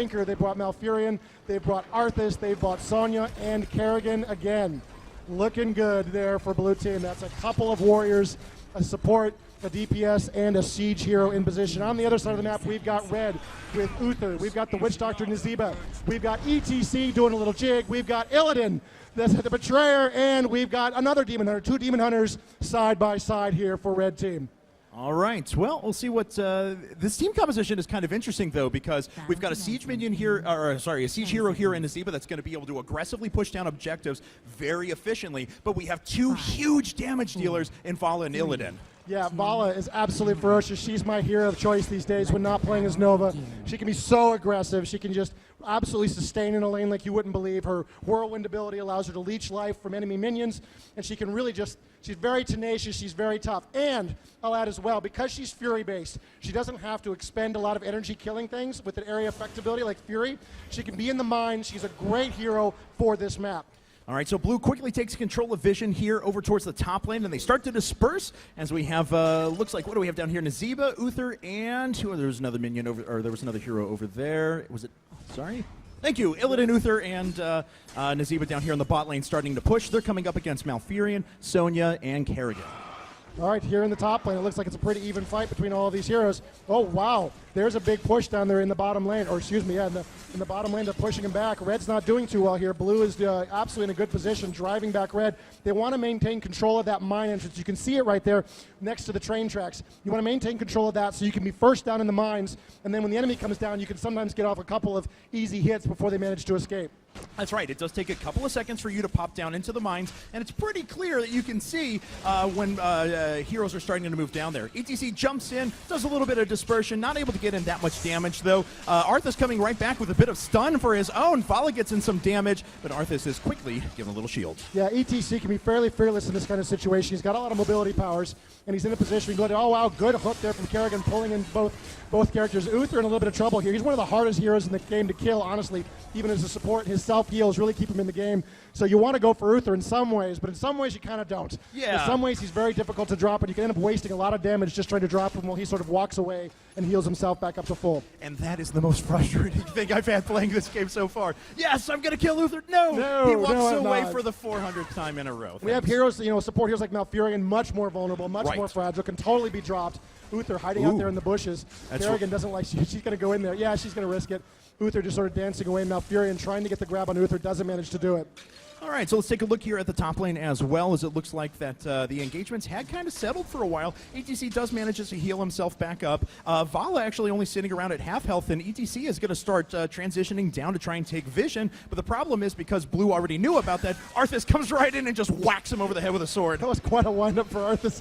Tinker, they brought Malfurion, they brought Arthas, they brought Sonya, and Kerrigan again. Looking good there for blue team. That's a couple of warriors, a support, a DPS, and a siege hero in position. On the other side of the map, we've got red with Uther. We've got the Witch Doctor Nazeeba. We've got ETC doing a little jig. We've got Illidan, the Betrayer, and we've got another Demon Hunter. Two Demon Hunters side by side here for red team. All right. Well, we'll see what this team composition is kind of interesting though, because we've got a siege minion here, a siege hero here in Nazeeba that's going to be able to aggressively push down objectives very efficiently. But we have two huge damage dealers in Vala and Illidan. Yeah, Vala is absolutely ferocious. She's my hero of choice these days when not playing as Nova. She can be so aggressive. She can just absolutely sustain in a lane like you wouldn't believe. Her whirlwind ability allows her to leech life from enemy minions, and she can really just, she's very tenacious, she's very tough. And I'll add as well, because she's Fury-based, she doesn't have to expend a lot of energy killing things with an area effect ability like Fury. She can be in the mine. She's a great hero for this map. All right, so blue quickly takes control of vision here over towards the top lane, and they start to disperse as we have, looks like, what do we have down here? Nazeeba, Uther, and there was another minion over, or there was another hero over there. Was it, sorry? Thank you, Illidan, Uther, and Nazeeba down here on the bot lane starting to push. They're coming up against Malfurion, Sonya, and Kerrigan. All right, here in the top lane, it looks like it's a pretty even fight between all of these heroes. Oh, wow. There's a big push down there in the bottom lane, or excuse me, yeah, in the bottom lane, they're pushing him back. Red's not doing too well here. Blue is absolutely in a good position, driving back red. They want to maintain control of that mine entrance. You can see it right there next to the train tracks. You want to maintain control of that so you can be first down in the mines, and then when the enemy comes down, you can sometimes get off a couple of easy hits before they manage to escape. That's right. It does take a couple of seconds for you to pop down into the mines, and it's pretty clear that you can see when heroes are starting to move down there. ETC jumps in, does a little bit of dispersion, not able to get in that much damage, though. Arthas coming right back with a bit of stun for his own. Vala gets in some damage, but Arthas is quickly given a little shield. Yeah, ETC can be fairly fearless in this kind of situation. He's got a lot of mobility powers, and he's in a position to go, oh, wow, good hook there from Kerrigan, pulling in both characters. Uther in a little bit of trouble here. He's one of the hardest heroes in the game to kill, honestly, even as a support. His self-heals really keep him in the game. So you want to go for Uther in some ways, but in some ways you kind of don't. Yeah. In some ways he's very difficult to drop, and you can end up wasting a lot of damage just trying to drop him while he sort of walks away and heals himself back up to full. And that is the most frustrating thing I've had playing this game so far. Yes, I'm going to kill Uther. No, he walks away for the 400th time in a row. We have heroes, support heroes like Malfurion, much more vulnerable, much more fragile, can totally be dropped. Uther hiding out there in the bushes. Kerrigan doesn't like, she's going to go in there. Yeah, she's going to risk it. Uther just sort of dancing away. Malfurion trying to get the grab on Uther, doesn't manage to do it. All right, so let's take a look here at the top lane as well, as it looks like that the engagements had kind of settled for a while. ETC does manage to heal himself back up. Vala actually only sitting around at half health, and ETC is going to start transitioning down to try and take vision. But the problem is, because Blue already knew about that, Arthas comes right in and just whacks him over the head with a sword. That was quite a wind-up for Arthas.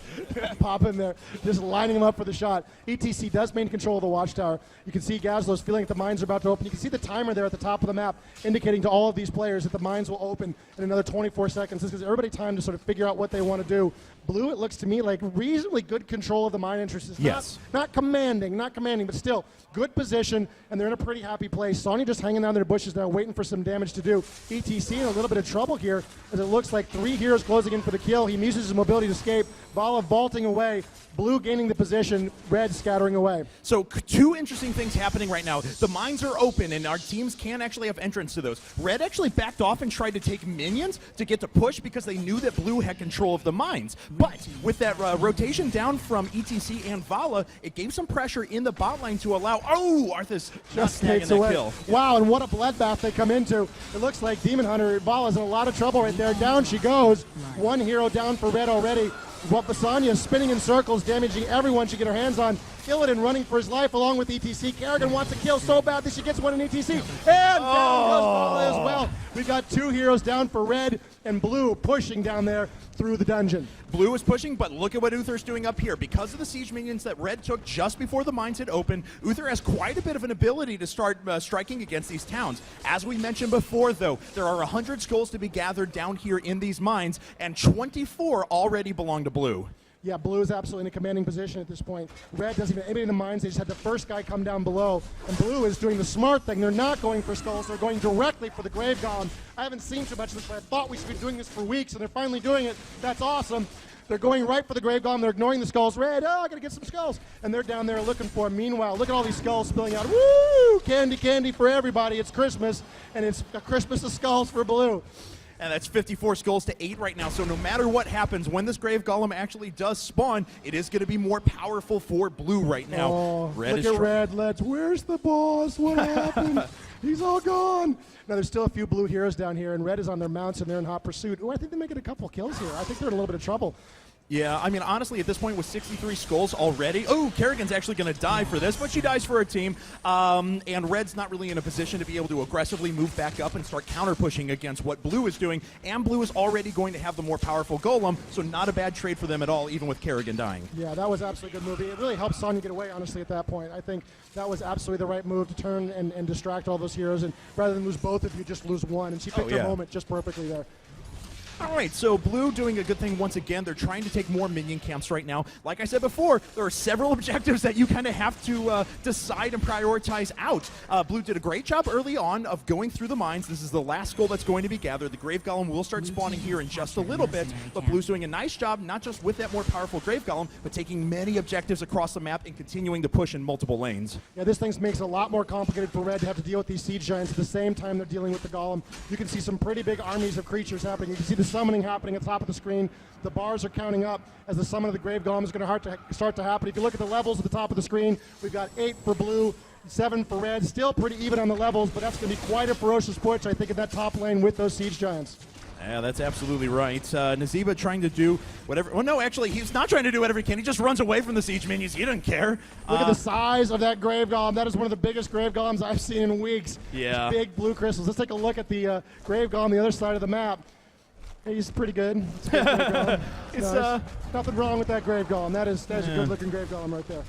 Pop in there, just lining him up for the shot. ETC does maintain control of the watchtower. You can see Gazlo's feeling that the mines are about to open. You can see the timer there at the top of the map indicating to all of these players that the mines will open in another 24 seconds. This gives everybody time to sort of figure out what they want to do. Blue, it looks to me like reasonably good control of the mine entrances. Yes. Not commanding, but still good position, and they're in a pretty happy place. Sonya just hanging down their bushes now, waiting for some damage to do. ETC in a little bit of trouble here, as it looks like 3 heroes closing in for the kill. He uses his mobility to escape. Vala vaulting away. Blue gaining the position. Red scattering away. So 2 interesting things happening right now. The mines are open, and our teams can actually have entrance to those. Red actually backed off and tried to take minions to get to push because they knew that Blue had control of the mines. But with that rotation down from ETC and Vala, it gave some pressure in the bot lane to allow, Arthas just snagging that kill. Wow, and what a bloodbath they come into. It looks like Demon Hunter, Vala's in a lot of trouble right there. Down she goes. 1 hero down for Red already. Sonya spinning in circles, damaging everyone she can get her hands on. Illidan running for his life along with ETC. Kerrigan wants to kill so bad that she gets one in ETC. And down goes Vala as well. We got 2 heroes down for Red, and Blue pushing down there through the dungeon. Blue is pushing, but look at what Uther's doing up here. Because of the siege minions that Red took just before the mines had opened, Uther has quite a bit of an ability to start striking against these towns. As we mentioned before, though, there are 100 skulls to be gathered down here in these mines, and 24 already belong to Blue. Yeah, Blue is absolutely in a commanding position at this point. Red doesn't even anybody in the mines. They just had the first guy come down below. And Blue is doing the smart thing. They're not going for skulls. They're going directly for the Grave Golem. I haven't seen too much of this, but I thought we should be doing this for weeks, and they're finally doing it. That's awesome. They're going right for the Grave Golem. They're ignoring the skulls. Red, I got to get some skulls. And they're down there looking for them. Meanwhile, look at all these skulls spilling out. Woo! Candy, candy for everybody. It's Christmas, and it's a Christmas of skulls for Blue. And that's 54 skulls to 8 right now. So no matter what happens, when this Grave Golem actually does spawn, it is going to be more powerful for Blue right now. Oh, look at Red. Where's the boss? What happened? He's all gone. Now, there's still a few Blue heroes down here, and Red is on their mounts, and they're in hot pursuit. Oh, I think they're making a couple kills here. I think they're in a little bit of trouble. Yeah, I mean, honestly, at this point with 63 skulls already, Kerrigan's actually going to die for this, but she dies for her team, and Red's not really in a position to be able to aggressively move back up and start counter-pushing against what Blue is doing, and Blue is already going to have the more powerful Golem, so not a bad trade for them at all, even with Kerrigan dying. Yeah, that was absolutely a good move. It really helped Sonya get away, honestly, at that point. I think that was absolutely the right move to turn and distract all those heroes, and rather than lose both, if you just lose one, and she picked her moment just perfectly there. All right, so Blue doing a good thing once again. They're trying to take more minion camps right now. Like I said before, there are several objectives that you kind of have to decide and prioritize out. Blue did a great job early on of going through the mines. This is the last skull that's going to be gathered. The Grave Golem will start spawning here in just a little bit, but Blue's doing a nice job, not just with that more powerful Grave Golem, but taking many objectives across the map and continuing to push in multiple lanes. Yeah, this thing makes it a lot more complicated for Red to have to deal with these siege giants at the same time they're dealing with the Golem. You can see some pretty big armies of creatures happening. You can see the summoning happening at the top of the screen. The bars are counting up as the summon of the Grave Golem is going to start to happen. If you look at the levels at the top of the screen, we've got 8 for Blue, 7 for Red. Still pretty even on the levels, but that's going to be quite a ferocious push, I think, in that top lane with those siege giants. Yeah, that's absolutely right. Nazeeba trying to do whatever. Well, no, actually, he's not trying to do whatever he can. He just runs away from the siege minions. He doesn't care. Look at the size of that Grave Golem. That is one of the biggest Grave Golems I've seen in weeks. Yeah. It's big blue crystals. Let's take a look at the Grave Golem on the other side of the map. He's pretty good. It's a good Grave Golem. Nothing wrong with that Grave Golem. That's a good-looking Grave Golem right there.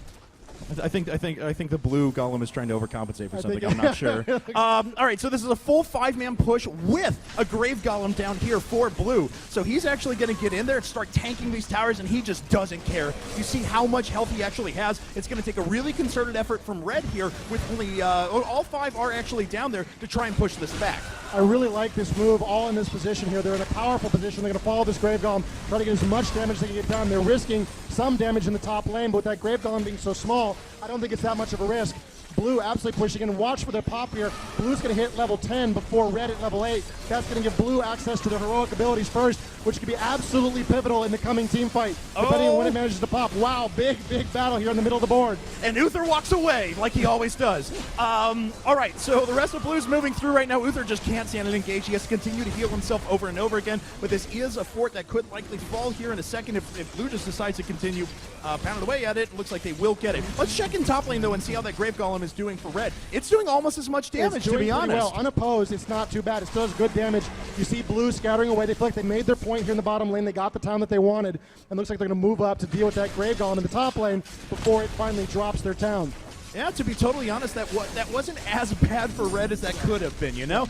I think the blue golem is trying to overcompensate for something. I'm not sure. All right, so this is a full 5-man push with a grave golem down here for blue. So he's actually going to get in there and start tanking these towers, and he just doesn't care. You see how much health he actually has. It's going to take a really concerted effort from red here, with only all 5 are actually down there to try and push this back. I really like this move, all in this position here. They're in a powerful position. They're going to follow this Grave Golem, try to get as much damage as they can get done. They're risking some damage in the top lane, but with that Grave Golem being so small, I don't think it's that much of a risk. Blue absolutely pushing in. Watch for their pop here. Blue's going to hit level 10 before red at level 8. That's going to give Blue access to their heroic abilities first, which could be absolutely pivotal in the coming team fight, depending on when it manages to pop. Wow, big battle here in the middle of the board. And Uther walks away like he always does. All right, so the rest of Blue's moving through right now. Uther just can't stand and engage. He has to continue to heal himself over and over again, but this is a fort that could likely fall here in a second if Blue just decides to continue pounding away at it. It looks like they will get it. Let's check in top lane, though, and see how that Grave Golem is doing for red. It's doing almost as much damage, to be honest. Well, unopposed, it's not too bad. It still has good damage. You see Blue scattering away. They feel like they made their point here in the bottom lane. They got the town that they wanted, and looks like they're going to move up to deal with that Grave Golem in the top lane before it finally drops their town. Yeah, to be totally honest, that wasn't as bad for red as that could have been, you know?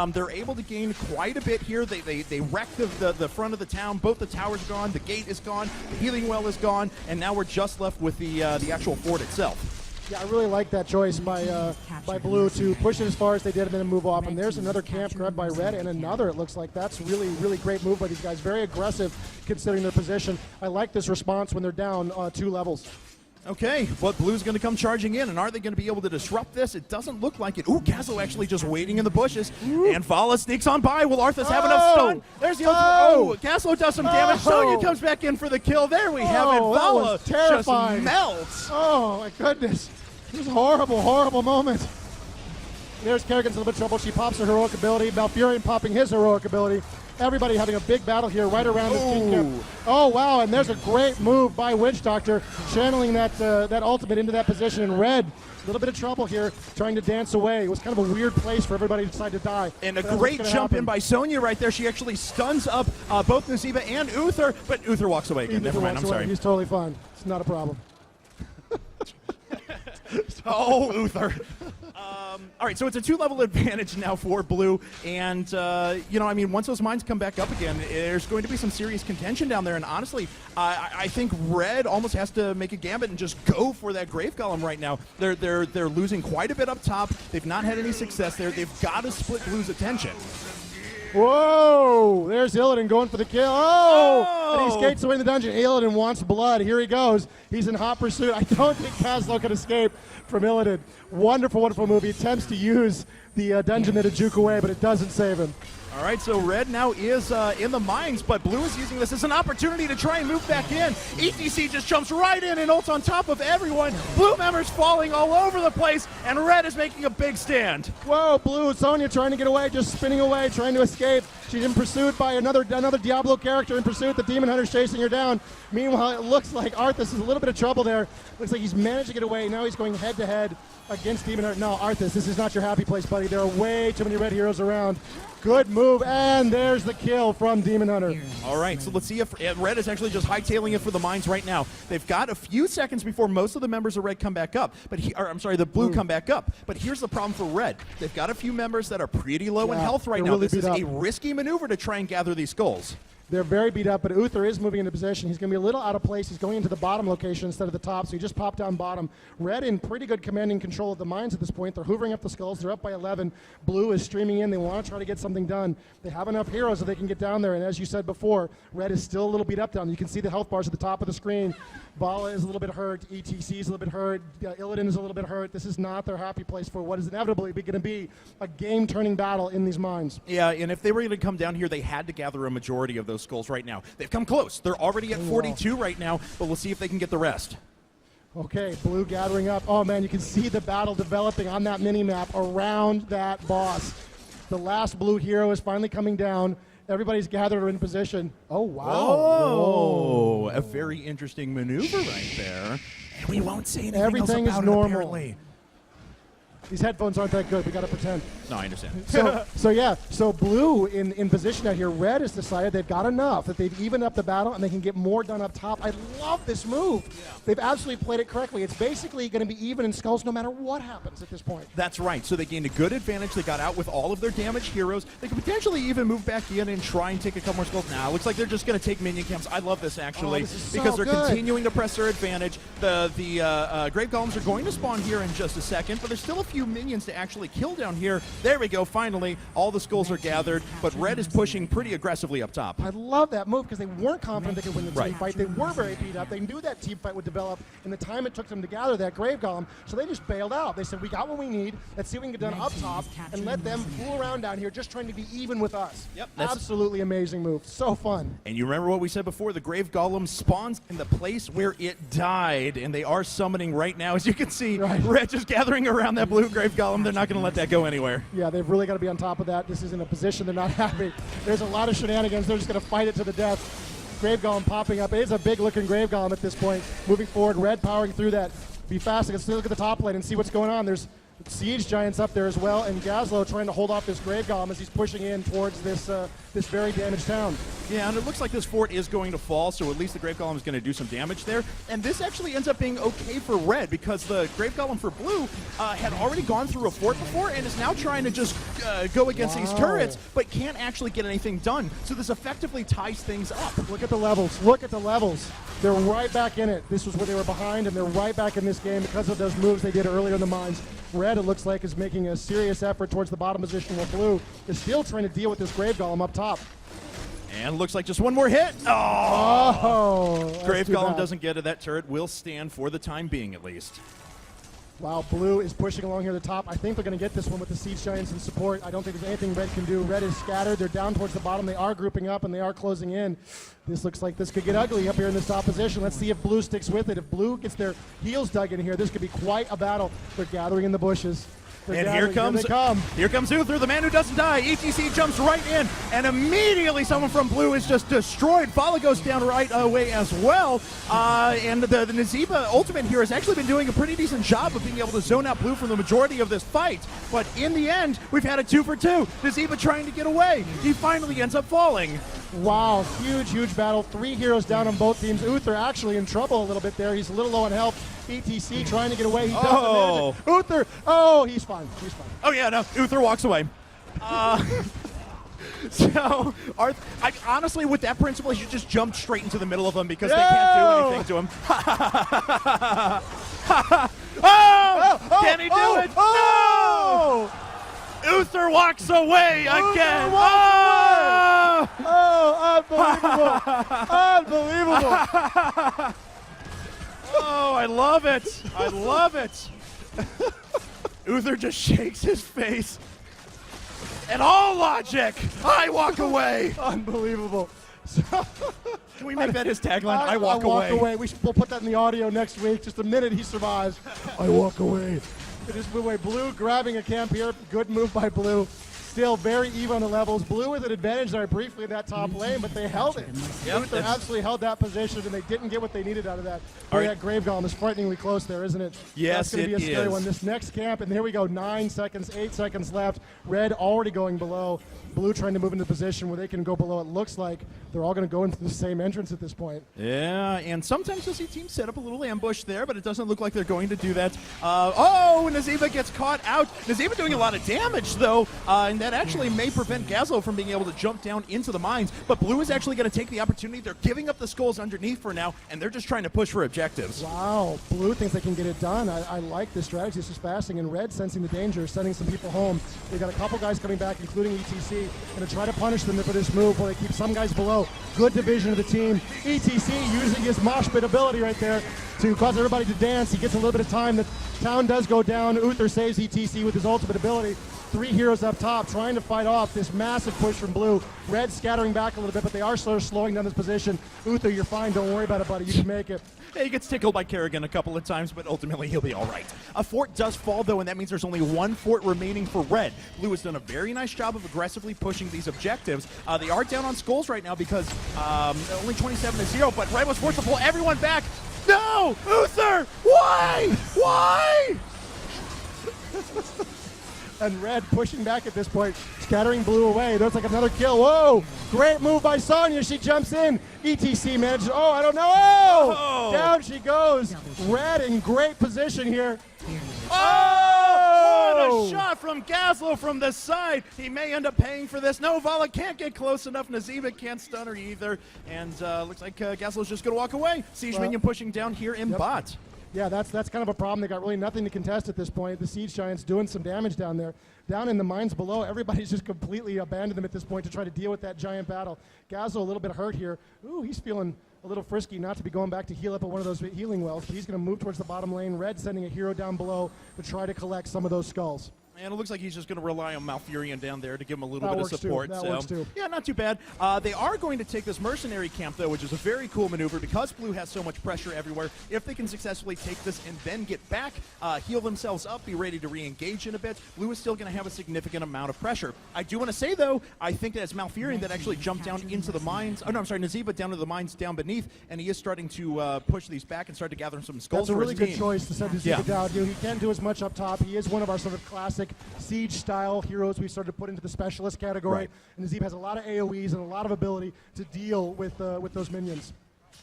They're able to gain quite a bit here. They wreck the front of the town. Both the towers are gone, the gate is gone, the healing well is gone, and now we're just left with the actual fort itself. Yeah, I really like that choice by Blue to push it as far as they did and then move off. And there's another camp grabbed by Red, and another, it looks like. That's really great move by these guys. Very aggressive considering their position. I like this response when they're down 2 levels. Okay, but Blue's going to come charging in, and are they going to be able to disrupt this? It doesn't look like it. Ooh, Castle actually just waiting in the bushes, and Vala sneaks on by. Will Arthas have enough stun? There's the ultimate. Castle does some damage. Sonya comes back in for the kill. There we have it. Vala just melts. Oh, my goodness. This is a horrible moment. There's Kerrigan's in a little bit of trouble. She pops her heroic ability. Malfurion popping his heroic ability. Everybody having a big battle here right around this king camp. Oh, wow, and there's a great move by Witch Doctor, channeling that ultimate into that position. And Red, a little bit of trouble here, trying to dance away. It was kind of a weird place for everybody to decide to die. And a great jump in by Sonya right there. She actually stuns up both Nazeeba and Uther, but Uther walks away again. Never mind, I'm sorry. He's totally fine. It's not a problem. Oh, Uther. All right, so it's a 2-level advantage now for Blue, and I mean, once those mines come back up again, there's going to be some serious contention down there. And honestly, I think Red almost has to make a gambit and just go for that Grave Golem right now. They're losing quite a bit up top. They've not had any success there. They've got to split Blue's attention. Whoa! There's Illidan going for the kill. Oh! And he skates away in the dungeon. Illidan wants blood. Here he goes. He's in hot pursuit. I don't think Laszlo can escape from Illidan. Wonderful, wonderful move. He attempts to use the dungeon to juke away, but it doesn't save him. All right, so Red now is in the mines, but Blue is using this as an opportunity to try and move back in. ETC just jumps right in and ults on top of everyone. Blue members falling all over the place, and Red is making a big stand. Whoa, Blue, Sonya trying to get away, just spinning away, trying to escape. She's in pursuit by another Diablo character in pursuit. The Demon Hunter's chasing her down. Meanwhile, it looks like Arthas is a little bit of trouble there. Looks like he's managed to get away. Now he's going head-to-head against Demon Hunter. No, Arthas, this is not your happy place, buddy. There are way too many red heroes around. Good move, and there's the kill from Demon Hunter. All right, so let's see if Red is actually just hightailing it for the mines right now. They've got a few seconds before most of the members of Red come back up, the Blue come back up. But here's the problem for Red. They've got a few members that are pretty low in health right now. Really this is a risky maneuver to try and gather these skulls. They're very beat up, but Uther is moving into position. He's going to be a little out of place. He's going into the bottom location instead of the top, so he just popped down bottom. Red in pretty good commanding control of the mines at this point. They're hoovering up the skulls. They're up by 11. Blue is streaming in. They want to try to get something done. They have enough heroes that they can get down there, and as you said before, Red is still a little beat up down. You can see the health bars at the top of the screen. Bala is a little bit hurt. ETC is a little bit hurt. Illidan is a little bit hurt. This is not their happy place for what is inevitably going to be a game-turning battle in these mines. Yeah, and if they were going to come down here, they had to gather a majority of those skulls right now. They've come close. They're already at 42 right now, but we'll see if they can get the rest. Okay, Blue gathering up. Oh, man, you can see the battle developing on that mini-map around that boss. The last Blue hero is finally coming down. Everybody's gathered in position. Oh, wow. Oh, a very interesting maneuver right there. And we won't say anything Everything else about is normal. it, apparently. These headphones aren't that good. We got to pretend. No, I understand. So Blue in position out here. Red has decided they've got enough, that they've evened up the battle, and they can get more done up top. I love this move. Yeah. They've absolutely played it correctly. It's basically going to be even in skulls no matter what happens at this point. That's right. So they gained a good advantage. They got out with all of their damaged heroes. They could potentially even move back in and try and take a couple more skulls. Now, looks like they're just going to take minion camps. I love this, actually, because they're continuing to press their advantage. The Grave Golems are going to spawn here in just a second, but there's still a few minions to actually kill down here. There we go. Finally, all the skulls are gathered, but Red is pushing pretty aggressively up top. I love that move because they weren't confident they could win the team fight. They were very beat up. They knew that team fight would develop in the time it took them to gather that Grave Golem, so they just bailed out. They said, we got what we need. Let's see what we can get done up top and let them fool around down here just trying to be even with us. Yep, absolutely amazing move. So fun. And you remember what we said before, the Grave Golem spawns in the place where it died, and they are summoning right now. As you can see, Red just gathering around that blue Grave Golem. They're not going to let that go anywhere. Yeah, they've really got to be on top of that. This isn't a position they're not happy. There's a lot of shenanigans. They're just going to fight it to the death. Grave Golem popping up. It is a big-looking Grave Golem at this point. Moving forward, Red powering through that. Be fast. Let's look at the top lane and see what's going on. There's Siege Giants up there as well, and Gazlo trying to hold off this Grave Golem as he's pushing in towards this this very damaged town. Yeah, and it looks like this fort is going to fall, so at least the Grave Golem is going to do some damage there. And this actually ends up being okay for Red, because the Grave Golem for Blue had already gone through a fort before and is now trying to just go against these turrets, but can't actually get anything done. So this effectively ties things up. Look at the levels. Look at the levels. They're right back in it. This was where they were behind, and they're right back in this game because of those moves they did earlier in the mines. Red, it looks like, is making a serious effort towards the bottom position, while Blue is still trying to deal with this Grave Golem up top. And looks like just one more hit. Grave Golem doesn't get it. That turret will stand for the time being, at least. Wow, Blue is pushing along here at the top. I think they're going to get this one with the Siege Giants in support. I don't think there's anything Red can do. Red is scattered. They're down towards the bottom. They are grouping up, and they are closing in. This looks like this could get ugly up here in this top position. Let's see if Blue sticks with it. If Blue gets their heels dug in here, this could be quite a battle. They're gathering in the bushes. And here comes Uther, the man who doesn't die. ETC jumps right in, and immediately someone from Blue is just destroyed. Fala goes down right away as well. And the Nazeeba ultimate here has actually been doing a pretty decent job of being able to zone out Blue from the majority of this fight. But in the end, we've had a 2-for-2. Nazeeba trying to get away. He finally ends up falling. Wow, huge battle. 3 heroes down on both teams. Uther actually in trouble a little bit there. He's a little low on health. ETC trying to get away. He doesn't manage it. Uther, he's fine. He's fine. Oh, yeah, no, Uther walks away. So, honestly, with that principle, he should just jump straight into the middle of them because they can't do anything to him. Can he do it? No! Uther walks away again. Oh, unbelievable. Unbelievable. Oh, I love it. I love it. Uther just shakes his face. And all logic, I walk away. Unbelievable. Can we make that his tagline? I walk away. We'll put that in the audio next week. Just the minute he survives, I walk away. It just move away. Blue grabbing a camp here. Good move by Blue. Still very even on the levels. Blue with an advantage there briefly in that top lane, but they held it. Yep, They absolutely held that position, and they didn't get what they needed out of that. All right. That Grave Golem is frighteningly close there, isn't it? Yes, That's going to be a scary is. one. This next camp, and here we go. 9 seconds, 8 seconds left. Red already going below. Blue trying to move into a position where they can go below. It looks like they're all going to go into the same entrance at this point. Yeah, and sometimes you'll see teams set up a little ambush there, but it doesn't look like they're going to do that. Oh, Nazeeba gets caught out. Nazeeba doing a lot of damage, though, and that actually may prevent Gazlo from being able to jump down into the mines. But Blue is actually going to take the opportunity. They're giving up the skulls underneath for now, and they're just trying to push for objectives. Wow, Blue thinks they can get it done. I like this strategy. This is fasting, and Red sensing the danger, sending some people home. They got a couple guys coming back, including ETC, going to try to punish them for this move where they keep some guys below. Good division of the team. ETC using his mosh pit ability right there to cause everybody to dance. He gets a little bit of time. The town does go down. Uther saves ETC with his ultimate ability. 3 heroes up top trying to fight off this massive push from Blue. Red scattering back a little bit, but they are sort of slowing down this position. Uther, you're fine. Don't worry about it, buddy. You can make it. Yeah, he gets tickled by Kerrigan a couple of times, but ultimately he'll be all right. A fort does fall, though, and that means there's only 1 fort remaining for Red. Blue has done a very nice job of aggressively pushing these objectives. They are down on skulls right now because only 27-0, but Red was forced to pull everyone back. No! Uther! Why? Why? And Red pushing back at this point, scattering Blue away. There's like another kill. Whoa! Great move by Sonya. She jumps in. ETC manages. Oh, I don't know. Oh! Down she goes. Red in great position here. Oh! What a shot from Gazlo from the side. He may end up paying for this. No, Vala can't get close enough. Nazeeba can't stun her either. And looks like Gazlo's just going to walk away. Siege minion pushing down here in bot. Yeah, that's kind of a problem. They got really nothing to contest at this point. The Siege Giants doing some damage down there. Down in the mines below, everybody's just completely abandoned them at this point to try to deal with that giant battle. Gazzo a little bit hurt here. Ooh, he's feeling a little frisky not to be going back to heal up at one of those healing wells, but he's going to move towards the bottom lane. Red sending a hero down below to try to collect some of those skulls. And it looks like he's just going to rely on Malfurion down there to give him a little bit of That support. works too. Yeah, not too bad. They are going to take this mercenary camp, though, which is a very cool maneuver because Blue has so much pressure everywhere. If they can successfully take this and then get back, heal themselves up, be ready to re-engage in a bit, Blue is still going to have a significant amount of pressure. I do want to say, though, I think that it's Malfurion that actually jumped down into the mines. Oh, no, I'm sorry, Nazeeba down to the mines down beneath, and he is starting to push these back and start to gather some skulls. That's a really for his good team. choice to send Nazeeba down. You know, he can't do as much up top. He is one of our sort of classic Siege-style heroes we started to put into the specialist category. Right. And Nazeeba has a lot of AoEs and a lot of ability to deal with those minions.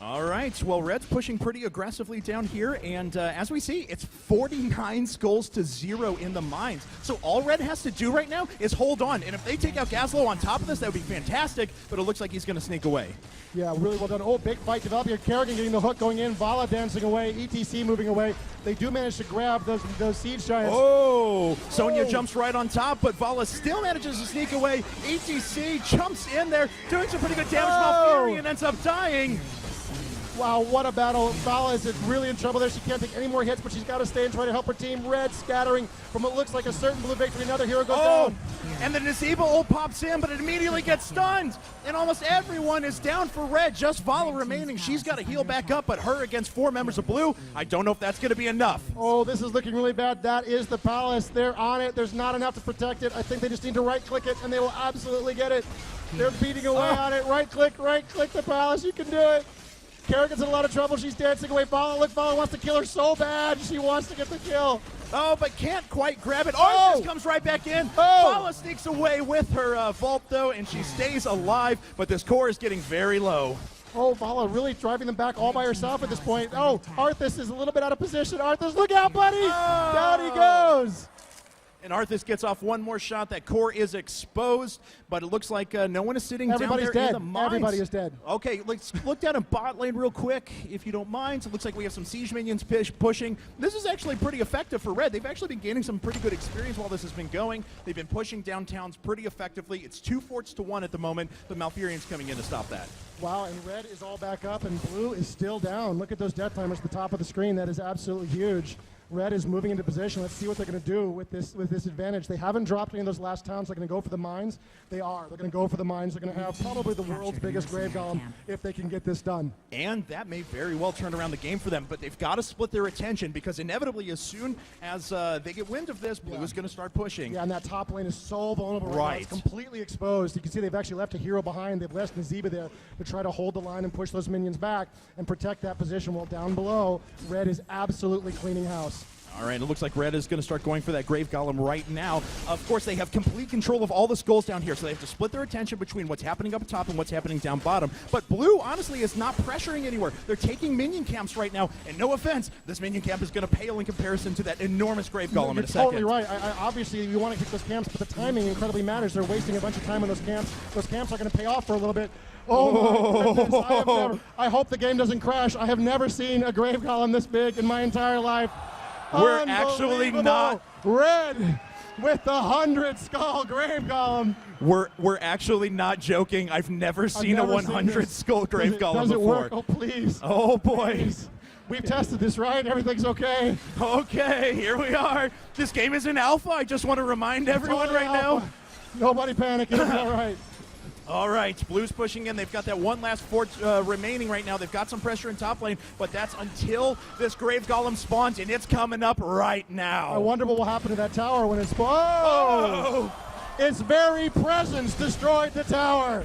All right, well, Red's pushing pretty aggressively down here, and as we see, it's 49 skulls to 0 in the mines. So all Red has to do right now is hold on, and if they take out Gazlo on top of this, that would be fantastic, but it looks like he's going to sneak away. Yeah, really well done. Oh, big fight developing here. Kerrigan getting the hook going in, Vala dancing away, ETC moving away. They do manage to grab those Siege Giants. Oh, Sonya jumps right on top, but Vala still manages to sneak away. ETC jumps in there, doing some pretty good damage. Malfurion ends up dying. Wow, what a battle. Vala is really in trouble there. She can't take any more hits, but she's got to stay and try to help her team. Red scattering from what looks like a certain Blue victory. Another hero goes down. And the Nazeeba ult pops in, but it immediately gets stunned. And almost everyone is down for Red. Just Vala remaining. She's got to heal back up, but her against 4 members of Blue, I don't know if that's going to be enough. Oh, this is looking really bad. That is the Palace. They're on it. There's not enough to protect it. I think they just need to right-click it, and they will absolutely get it. They're beating away on it. Right-click the Palace. You can do it. Kerrigan's in a lot of trouble. She's dancing away. Vala, look, Vala wants to kill her so bad. She wants to get the kill. Oh, but can't quite grab it. Arthas comes right back in. Vala sneaks away with her vault, though, and she stays alive, but this core is getting very low. Oh, Vala really driving them back all by herself at this point. Oh, Arthas is a little bit out of position. Arthas, look out, buddy. Down he goes. And Arthas gets off one more shot. That core is exposed, but it looks like no one is sitting Everybody's down there dead. in the mines. Everybody is dead. Okay, let's look down in bot lane real quick, if you don't mind. So it looks like we have some siege minions pushing. This is actually pretty effective for Red. They've actually been gaining some pretty good experience while this has been going. They've been pushing downtowns pretty effectively. It's 2 forts to 1 at the moment. The Malfurion's coming in to stop that. Wow, and red is all back up, and blue is still down. Look at those death timers at the top of the screen. That is absolutely huge. Red is moving into position. Let's see what they're going to do with this advantage. They haven't dropped any of those last towns. They're going to go for the mines. They are. They're going to go for the mines. They're going to have probably the world's biggest grave golem if they can get this done. And that may very well turn around the game for them, but they've got to split their attention because inevitably as soon as they get wind of this, blue is going to start pushing. Yeah, and that top lane is so vulnerable right now. It's completely exposed. You can see they've actually left a hero behind. They've left Nazeeba there to try to hold the line and push those minions back and protect that position, while down below, red is absolutely cleaning house. All right, it looks like Red is going to start going for that Grave Golem right now. Of course, they have complete control of all the skulls down here, so they have to split their attention between what's happening up top and what's happening down bottom. But Blue, honestly, is not pressuring anywhere. They're taking minion camps right now, and no offense, this minion camp is going to pale in comparison to that enormous Grave Golem in a second. You're totally right. Obviously, you want to kick those camps, but the timing incredibly matters. They're wasting a bunch of time on those camps. Those camps are going to pay off for a little bit. Oh my goodness. I hope the game doesn't crash. I have never seen a Grave Golem this big in my entire life. We're actually not red with the 100 skull Grave Golem. We're actually not joking. I've never seen a 100 skull Grave Golem does it before. Work? Oh please. Oh boy. Please. We've tested this, right? Everything's okay. Okay, here we are. This game is in alpha. I just want to remind everyone right now. Nobody panic. It'll be all right. All right, Blue's pushing in. They've got that one last fort remaining right now. They've got some pressure in top lane, but that's until this Grave Golem spawns, and it's coming up right now. I wonder what will happen to that tower when it spawns. Oh! Its very presence destroyed the tower.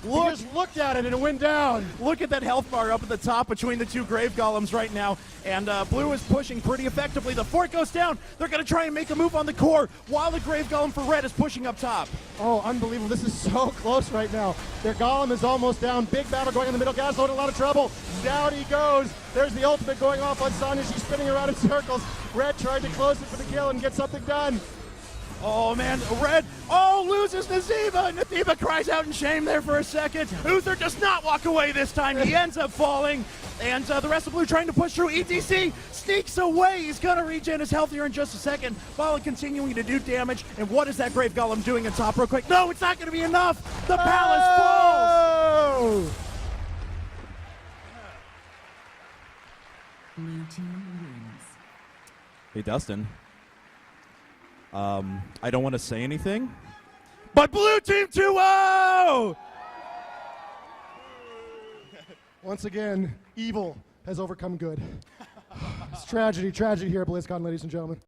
Look, he just looked at it and it went down. Look at that health bar up at the top between the two Grave Golems right now. And Blue is pushing pretty effectively. The fort goes down. They're going to try and make a move on the core while the Grave Golem for Red is pushing up top. Oh, unbelievable. This is so close right now. Their Golem is almost down. Big battle going in the middle. Gazlo in a lot of trouble. Down he goes. There's the ultimate going off on Sonya. She's spinning around in circles. Red tried to close it for the kill and get something done. Oh, man, Red, loses Nazeeba. Nazeeba cries out in shame there for a second. Uther does not walk away this time. He ends up falling. And the rest of Blue trying to push through. ETC sneaks away. He's going to regen his health here in just a second. Bala continuing to do damage. And what is that Grave Golem doing in top real quick? No, it's not going to be enough. The palace falls. Hey, Dustin. I don't want to say anything, but Blue Team 2-0! Once again, evil has overcome good. It's tragedy here at BlizzCon, ladies and gentlemen.